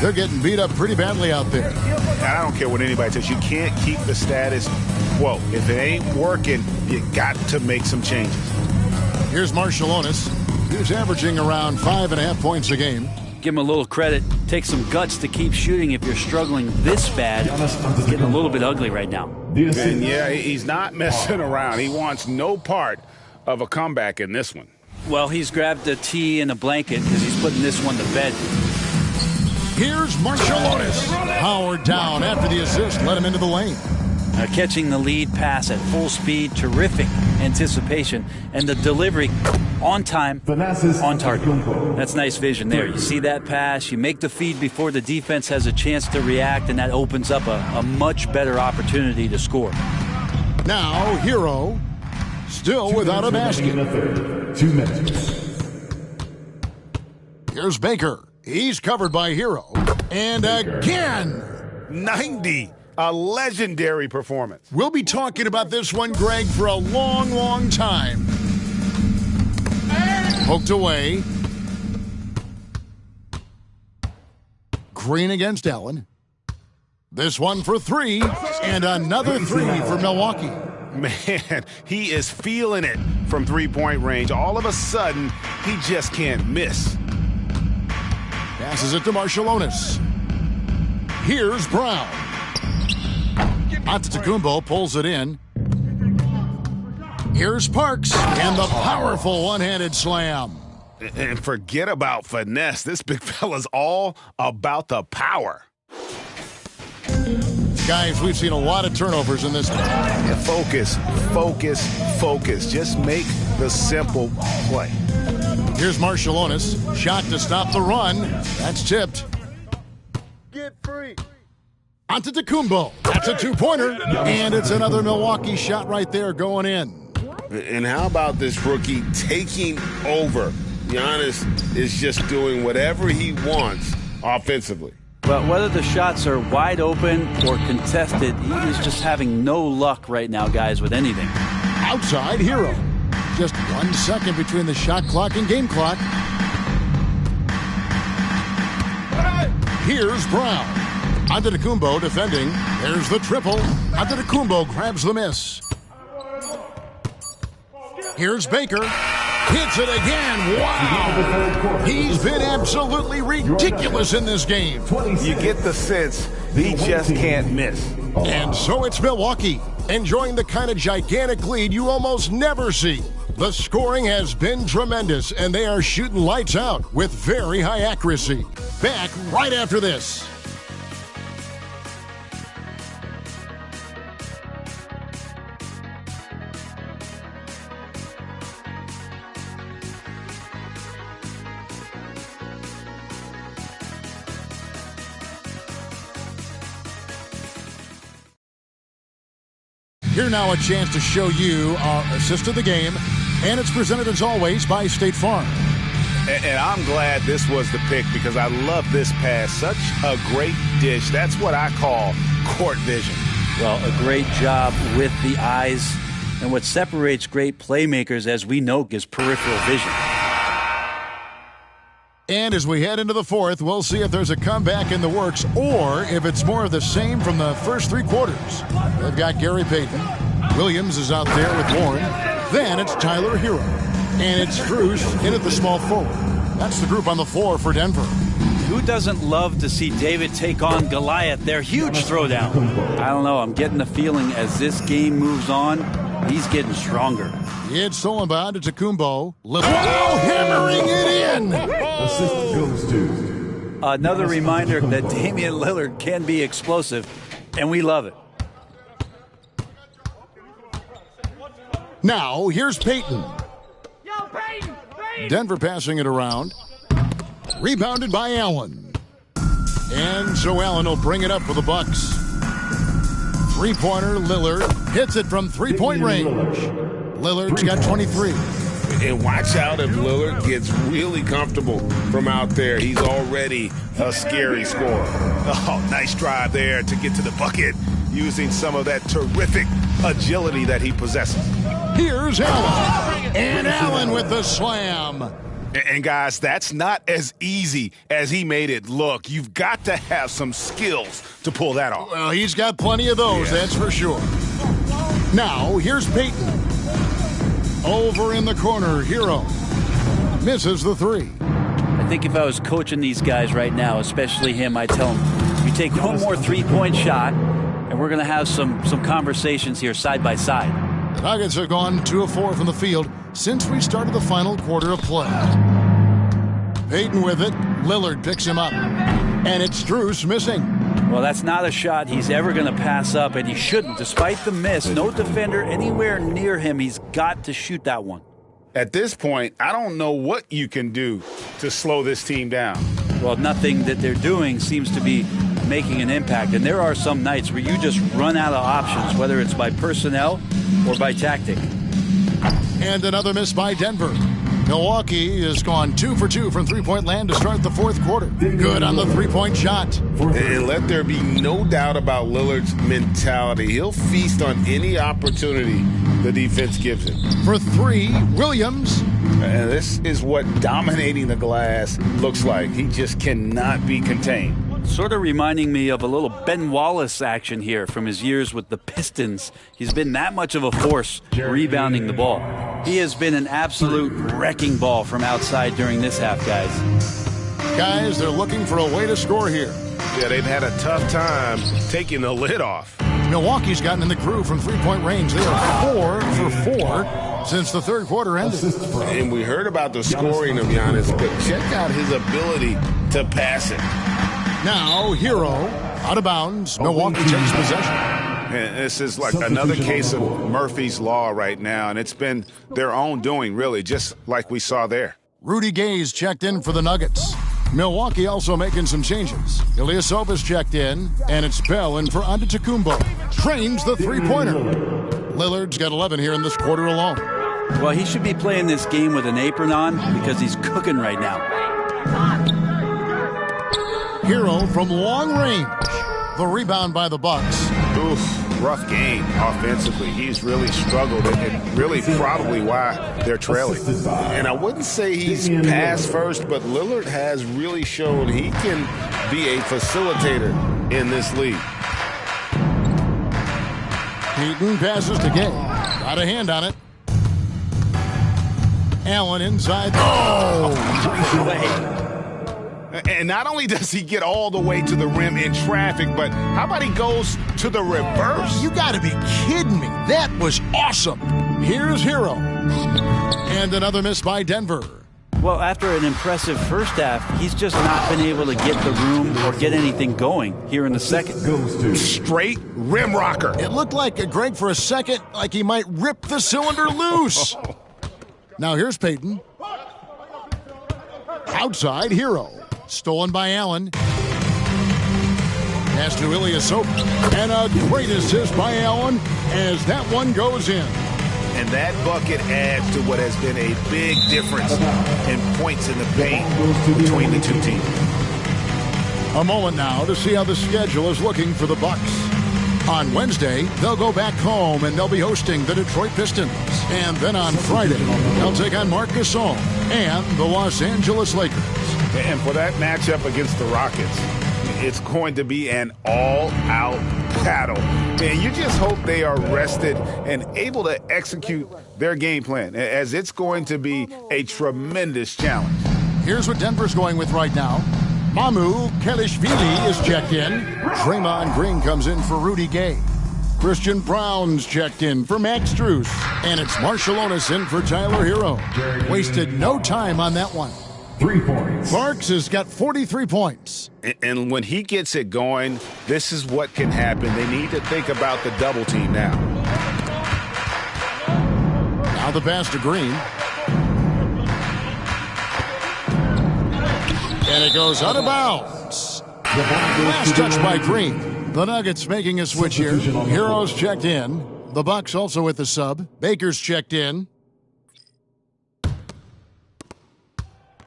They're getting beat up pretty badly out there. And I don't care what anybody says. You can't keep the status quo. If it ain't working, you got to make some changes. Here's Marciulionis, who's averaging around 5.5 points a game. Give him a little credit. Take some guts to keep shooting if you're struggling this bad. It's getting a little bit ugly right now. And yeah, he's not messing around. He wants no part of a comeback in this one. Well, he's grabbed a tee and a blanket because he's putting this one to bed. Here's Marciulionis. Powered down after the assist led him into the lane. Catching the lead pass at full speed, terrific anticipation, and the delivery on time, on target. That's nice vision there. You see that pass, you make the feed before the defense has a chance to react, and that opens up a much better opportunity to score. Now, Hero, still without a basket. 2 minutes. Here's Baker. He's covered by Hero. And again, 90. A legendary performance. We'll be talking about this one, Greg, for a long, long time. Poked away. Green against Allen. This one for three, and another three for Milwaukee. Man, he is feeling it from three-point range. All of a sudden, he just can't miss. Passes it to Marciulionis. Here's Brown. Antetokounmpo pulls it in. Here's Parks, and the powerful one-handed slam. And forget about finesse. This big fella's all about the power. Guys, we've seen a lot of turnovers in this game. Focus, focus, focus. Just make the simple play. Here's Marciulionis. Shot to stop the run. That's tipped. Get free. Antetokounmpo. That's a two-pointer. And it's another Milwaukee shot right there going in. And how about this rookie taking over? Giannis is just doing whatever he wants offensively. But whether the shots are wide open or contested, he is just having no luck right now, guys, with anything. Outside Hero. Just 1 second between the shot clock and game clock. Here's Brown. Antetokounmpo defending. There's the triple. Antetokounmpo grabs the miss. Here's Baker. Hits it again. Wow. He's been absolutely ridiculous in this game. You get the sense he just can't miss. And so it's Milwaukee, enjoying the kind of gigantic lead you almost never see. The scoring has been tremendous, and they are shooting lights out with very high accuracy. Back right after this. Here now a chance to show you our assist of the game, and it's presented as always by State Farm. And I'm glad this was the pick because I love this pass. Such a great dish. That's what I call court vision. Well, a great job with the eyes. And what separates great playmakers, as we know, is peripheral vision. And as we head into the fourth, we'll see if there's a comeback in the works or if it's more of the same from the first three quarters. They've got Gary Payton. Williams is out there with Warren. Then it's Tyler Hero. And it's Cruz in at the small forward. That's the group on the floor for Denver. Who doesn't love to see David take on Goliath? Their huge throwdown. I don't know. I'm getting the feeling as this game moves on, he's getting stronger. It's stolen by Antetokounmpo. Wow, hammering it in. Assist goes to. Another reminder that Damian Lillard can be explosive, and we love it. Now, here's Payton. Denver passing it around. Rebounded by Allen. And so Allen will bring it up for the Bucks. Three-pointer, Lillard hits it from three-point range. Lillard's got 23. And watch out if Lillard gets really comfortable from out there. He's already a scary scorer. Oh, nice drive there to get to the bucket using some of that terrific agility that he possesses. Here's Allen. And Allen with the slam. And guys, that's not as easy as he made it look. You've got to have some skills to pull that off. Well, he's got plenty of those, that's for sure. Now, here's Payton. Over in the corner, Hero misses the three. I think if I was coaching these guys right now, especially him, I'd tell him, you take one more three-point shot, and we're going to have some conversations here side by side. The Nuggets have gone 2 of 4 from the field since we started the final quarter of play. Payton with it. Lillard picks him up. And it's Strus missing. Well, that's not a shot he's ever going to pass up, and he shouldn't. Despite the miss, no defender anywhere near him. He's got to shoot that one. At this point, I don't know what you can do to slow this team down. Well, nothing that they're doing seems to be making an impact. And there are some nights where you just run out of options, whether it's by personnel or by tactic. And another miss by Denver. Milwaukee has gone 2 for 2 from three-point land to start the fourth quarter. Good on the three-point shot. And let there be no doubt about Lillard's mentality. He'll feast on any opportunity the defense gives him. For three, Williams. And this is what dominating the glass looks like. He just cannot be contained. Sort of reminding me of a little Ben Wallace action here from his years with the Pistons. He's been that much of a force rebounding the ball. He has been an absolute wrecking ball from outside during this half, guys. Guys, they're looking for a way to score here. Yeah, they've had a tough time taking the lid off. Milwaukee's gotten in the groove from three-point range. They are 4 for 4 since the third quarter ended. And we heard about the scoring of Giannis, but check out his ability to pass it. Now, Hero, out of bounds. Milwaukee takes possession. And this is like another case of Murphy's Law right now, and it's been their own doing, really, just like we saw there. Rudy Gay's checked in for the Nuggets. Milwaukee also making some changes. Ilyasova's checked in, and it's Bell in for Antetokounmpo. Trains the three-pointer. Lillard's got 11 here in this quarter alone. Well, he should be playing this game with an apron on because he's cooking right now. Hero from long range. The rebound by the Bucks. Oof, rough game offensively. He's really struggled, and really probably why they're trailing. And I wouldn't say he's pass first, but Lillard has really shown he can be a facilitator in this league. Payton passes to Gay. Got a hand on it. Allen inside. Oh! And not only does he get all the way to the rim in traffic, but how about he goes to the reverse? You got to be kidding me. That was awesome. Here's Hero. And another miss by Denver. Well, after an impressive first half, he's just not been able to get the room or get anything going here in the second. Straight rim rocker. It looked like, Greg, for a second, like he might rip the cylinder loose. Now here's Payton. Outside, Hero. Stolen by Allen. Pass to Ilyasova. And a great assist by Allen as that one goes in. And that bucket adds to what has been a big difference in points in the paint between the two teams. A moment now to see how the schedule is looking for the Bucks. On Wednesday, they'll go back home and they'll be hosting the Detroit Pistons. And then on Friday, they'll take on Marc Gasol and the Los Angeles Lakers. And for that matchup against the Rockets, it's going to be an all-out battle. And you just hope they are rested and able to execute their game plan, as it's going to be a tremendous challenge. Here's what Denver's going with right now. Mamu Kelishvili is checked in. Draymond Green comes in for Rudy Gay. Christian Brown's checked in for Max Strus. And it's Marciulionis in for Tyler Hero. Wasted no time on that one. 3 points. Parks has got 43 points. And when he gets it going, this is what can happen. They need to think about the double team now. Now the pass to Green. And it goes out of bounds. Last touch by Green. The Nuggets making a switch here. Heroes checked in. The Bucks also with the sub. Baker's checked in.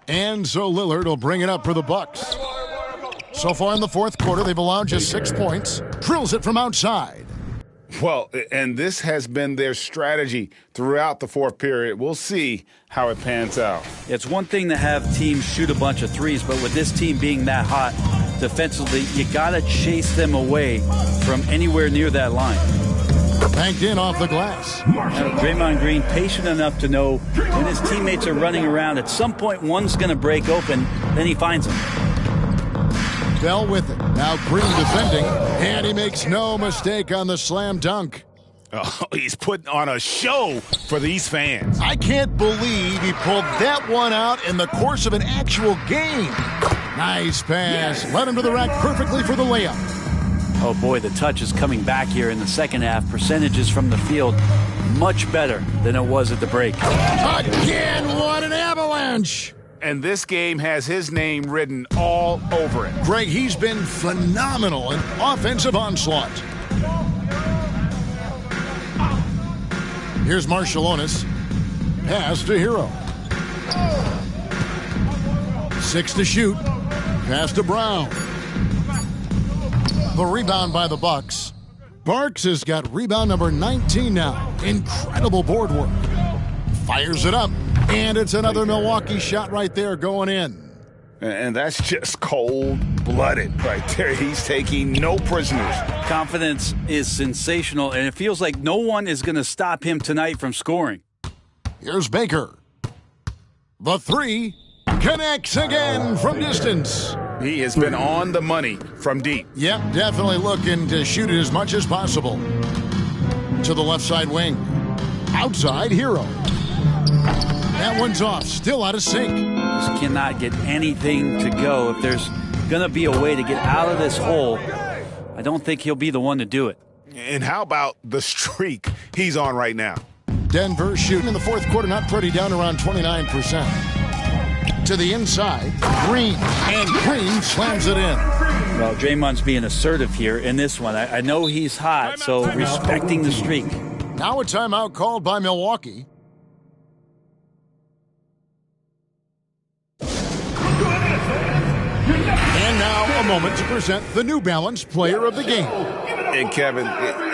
And so Lillard will bring it up for the Bucks. So far in the fourth quarter, they've allowed just 6 points. Drills it from outside. Well, and this has been their strategy throughout the fourth period. We'll see how it pans out. It's one thing to have teams shoot a bunch of threes, but with this team being that hot defensively, you got to chase them away from anywhere near that line. Banked in off the glass. Now, Draymond Green patient enough to know when his teammates are running around, at some point one's going to break open, then he finds them. Bell with it. Now Green defending, and he makes no mistake on the slam dunk. Oh, he's putting on a show for these fans. I can't believe he pulled that one out in the course of an actual game. Nice pass. Led him to the rack perfectly for the layup. Oh, boy, the touch is coming back here in the second half. Percentages from the field much better than it was at the break. Again, what an avalanche. And this game has his name written all over it. Greg, he's been phenomenal in offensive onslaught. Here's Marciulionis. Pass to Hero. 6 to shoot. Pass to Brown. The rebound by the Bucks. Parks has got rebound number 19 now. Incredible board work. Fires it up. And it's another Milwaukee shot right there going in. And that's just cold-blooded right there. He's taking no prisoners. Confidence is sensational, and it feels like no one is going to stop him tonight from scoring. Here's Baker. The three connects again from distance. He has been on the money from deep. Yep, definitely looking to shoot it as much as possible. To the left side wing. Outside, Hero. That one's off, still out of sync. Just cannot get anything to go. If there's going to be a way to get out of this hole, I don't think he'll be the one to do it. And how about the streak he's on right now? Denver shooting in the fourth quarter, not pretty, down around 29%. To the inside, Green, and Green slams it in. Well, Draymond's being assertive here in this one. I know he's hot, so respecting the streak. Now a timeout called by Milwaukee. And now a moment to present the New Balance Player of the Game. And Kevin,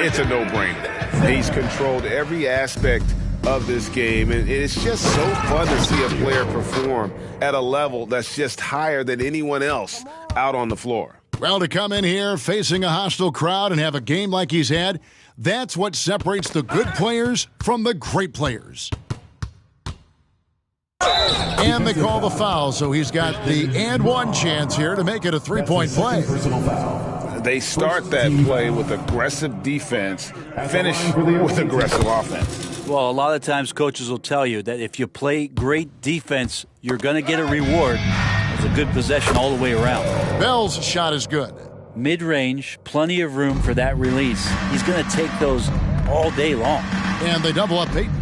it's a no-brainer. He's controlled every aspect of this game, and it's just so fun to see a player perform at a level that's just higher than anyone else out on the floor. Well, to come in here facing a hostile crowd and have a game like he's had, that's what separates the good players from the great players. And they call the foul, so he's got the and one chance here to make it a three-point play. They start that play with aggressive defense, finish with aggressive offense. Well, a lot of times coaches will tell you that if you play great defense, you're going to get a reward. It's a good possession all the way around. Bell's shot is good. Mid-range, plenty of room for that release. He's going to take those all day long. And they double up Peyton.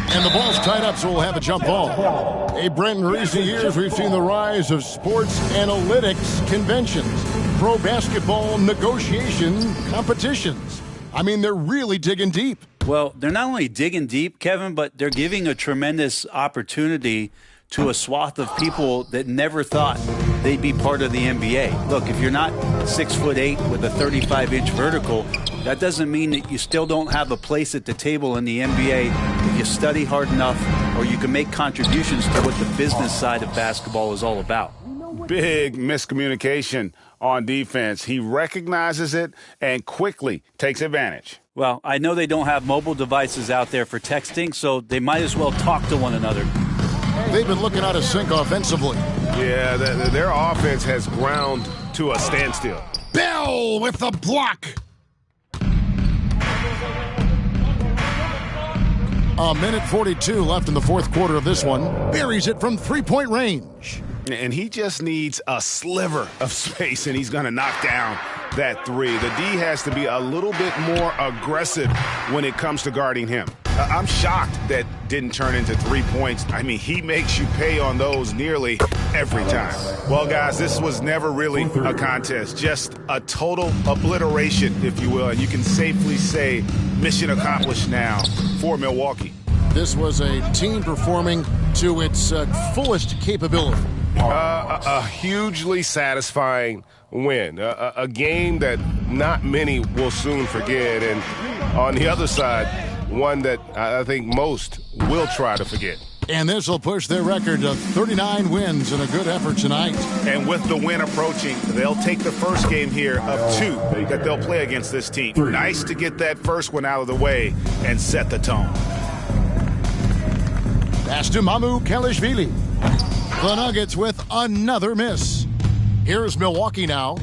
And the ball's tied up, so we'll have a jump ball. Hey, Brent, in recent years, we've seen the rise of sports analytics conventions. pro basketball negotiation competitions. I mean, they're really digging deep. Well, they're not only digging deep, Kevin, but they're giving a tremendous opportunity to a swath of people that never thought they'd be part of the NBA. Look, if you're not 6'8" with a 35-inch vertical, that doesn't mean that you still don't have a place at the table in the NBA if you study hard enough or you can make contributions to what the business side of basketball is all about. Big miscommunication on defense. He recognizes it and quickly takes advantage. Well, I know they don't have mobile devices out there for texting, so they might as well talk to one another. They've been looking out of sync offensively. Yeah, their offense has ground to a standstill. Bell with the block. A minute 42 left in the fourth quarter of this one. Buries it from three-point range. And he just needs a sliver of space, and he's going to knock down that three. The D has to be a little bit more aggressive when it comes to guarding him. I'm shocked that didn't turn into 3 points. I mean, he makes you pay on those nearly every time. Well, guys, this was never really a contest, just a total obliteration, if you will. And you can safely say mission accomplished now for Milwaukee. This was a team performing to its fullest capability. A hugely satisfying win, a game that not many will soon forget, and on the other side, one that I think most will try to forget. And this will push their record to 39 wins in a good effort tonight. And with the win approaching, they'll take the first game here of two that they'll play against this team. Nice to get that first one out of the way and set the tone. Pass to Mamu Kelishvili. The Nuggets with another miss. Here's Milwaukee now.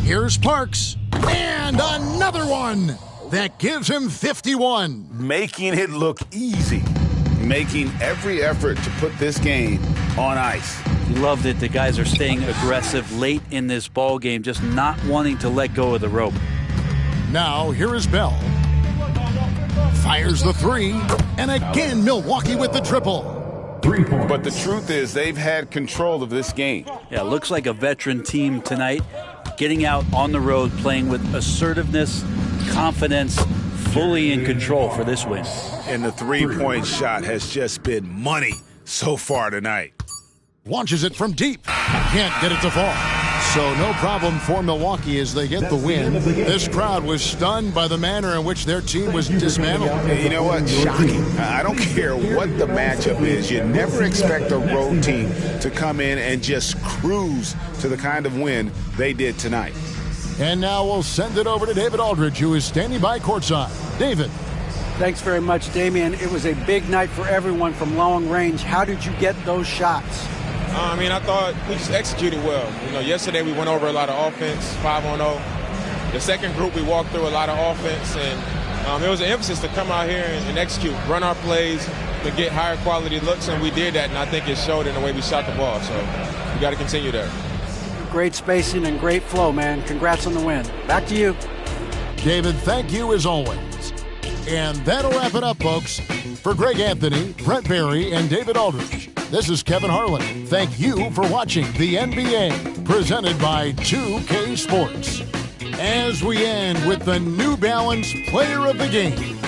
Here's Parks. And another one that gives him 51. Making it look easy. Making every effort to put this game on ice. You love that the guys are staying aggressive late in this ball game, just not wanting to let go of the rope. Now, here is Bell. Fires the three. And again, Milwaukee with the triple. But the truth is, they've had control of this game. Yeah, looks like a veteran team tonight, getting out on the road, playing with assertiveness, confidence, fully in control for this win. And the three-point shot has just been money so far tonight. Launches it from deep. Can't get it to fall. So no problem for Milwaukee as they get the win. This crowd was stunned by the manner in which their team was dismantled. You know what? Shocking. I don't care what the matchup is. You never expect a road team to come in and just cruise to the kind of win they did tonight. And now we'll send it over to David Aldridge, who is standing by courtside. David. Thanks very much, Damian. It was a big night for everyone from long range. How did you get those shots? I thought we just executed well. Yesterday we went over a lot of offense, 5-on-0. The second group we walked through a lot of offense, and it was an emphasis to come out here and execute, run our plays, to get higher quality looks, and we did that, and I think it showed in the way we shot the ball. So we got to continue there. Great spacing and great flow, man. Congrats on the win. Back to you. David, thank you as always. And that'll wrap it up, folks. For Greg Anthony, Brent Barry, and David Aldridge, this is Kevin Harlan. Thank you for watching the NBA, presented by 2K Sports. As we end with the New Balance Player of the Game,